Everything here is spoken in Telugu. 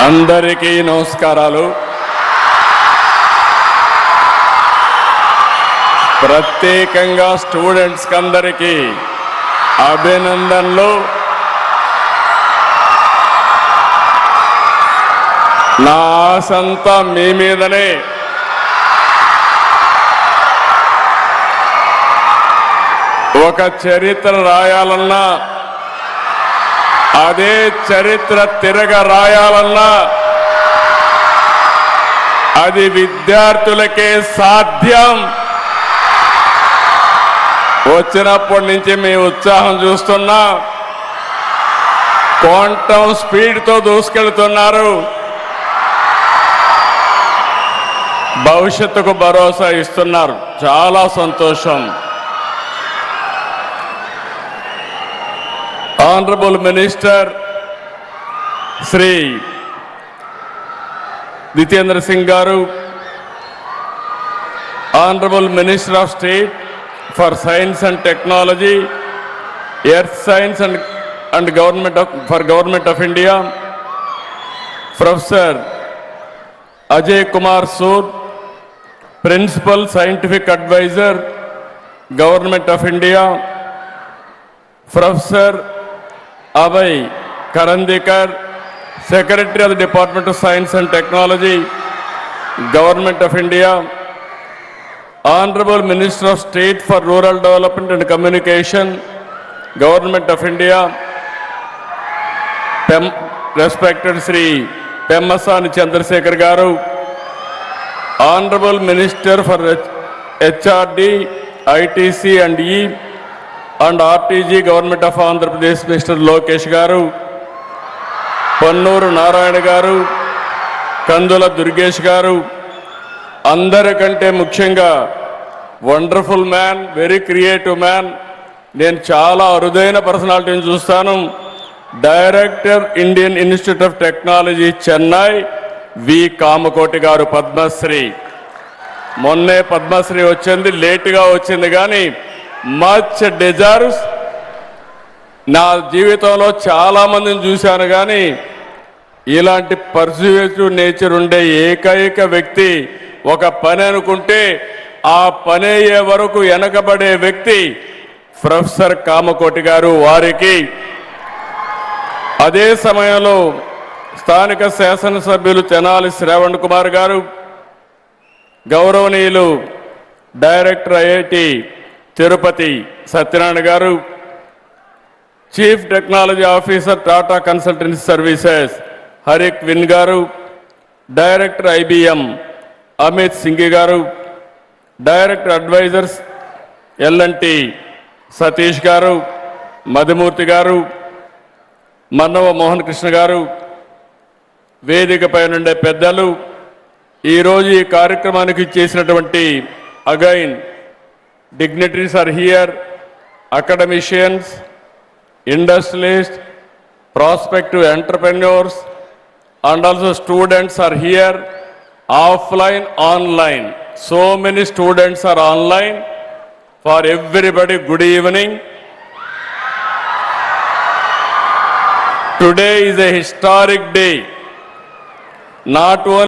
అందరికీ నమస్కారాలు. ప్రత్యేకంగా స్టూడెంట్స్ అందరికీ అభినందనలు. నా ఆశంతా మీ మీదనే. ఒక చరిత్ర రాయాలన్నా, అదే చరిత్ర తిరగ రాయాలన్నా అది విద్యార్థులకే సాధ్యం. వచ్చినప్పటి నుంచి మీ ఉత్సాహం చూస్తున్నా, క్వాంటం స్పీడ్తో దూసుకెళ్తున్నారు. భవిష్యత్తుకు భరోసా ఇస్తున్నారు. చాలా సంతోషం. ఆనరబుల్ మినిస్టర్ శ్రీ జితేంద్ర సింగ్ గారు, honourable minister of state for science and technology, earth science and government of India, professor Ajay Kumar Sood, principal scientific adviser, government of India, professor Abhay Karandikar, secretary of the department of science and technology, government of India, honourable minister of state for rural development and communication, government of India, respected Shri Pemmasani Chandrasekhar గారు, honourable minister for HRD, ITC and and RTG, government of Andhra Pradesh, mister Lokesh గారు, పొన్నూరు నారాయణ గారు, కందుల దుర్గేష్ గారు, అందరికంటే ముఖ్యంగా wonderful man, very creative man, నేను చాలా అరుదైన పర్సనాలిటీని చూస్తాను, director Indian institute of technology Chennai వి కామకోటి గారు, పద్మశ్రీ. మొన్నే పద్మశ్రీ వచ్చింది, లేటుగా వచ్చింది, కానీ మచ్ డిజర్వ్స్. నా జీవితంలో చాలా మందిని చూశాను, కానీ ఇలాంటి పర్సుయేటివ్ నేచర్ ఉండే ఏకైక వ్యక్తి, ఒక పని అనుకుంటే ఆ పని అయ్యే వరకు వెనకబడే వ్యక్తి ప్రొఫెసర్ కామకోటి గారు. వారికి అదే సమయంలో స్థానిక శాసనసభ్యులు తెనాలి శ్రావణ్ కుమార్ గారు, గౌరవనీయులు డైరెక్టర్ ఐఐటి తిరుపతి సత్యనారాయణ గారు, chief technology officer Tata consultancy services Harrick Vin గారు, డైరెక్టర్ ఐబిఎం అమిత్ సింగి గారు, డైరెక్టర్ అడ్వైజర్స్ ఎల్ఎన్టి సతీష్ గారు, మధుమూర్తి గారు, మన్నవ మోహన్ కృష్ణ గారు, వేదికపై నుండే పెద్దలు, ఈరోజు ఈ కార్యక్రమానికి చేసినటువంటి again dignitaries are here, academicians, industrialists, prospective entrepreneurs, and also students are here, offline, online. So many students are online. For everybody, good evening. Today is a historic day. Not only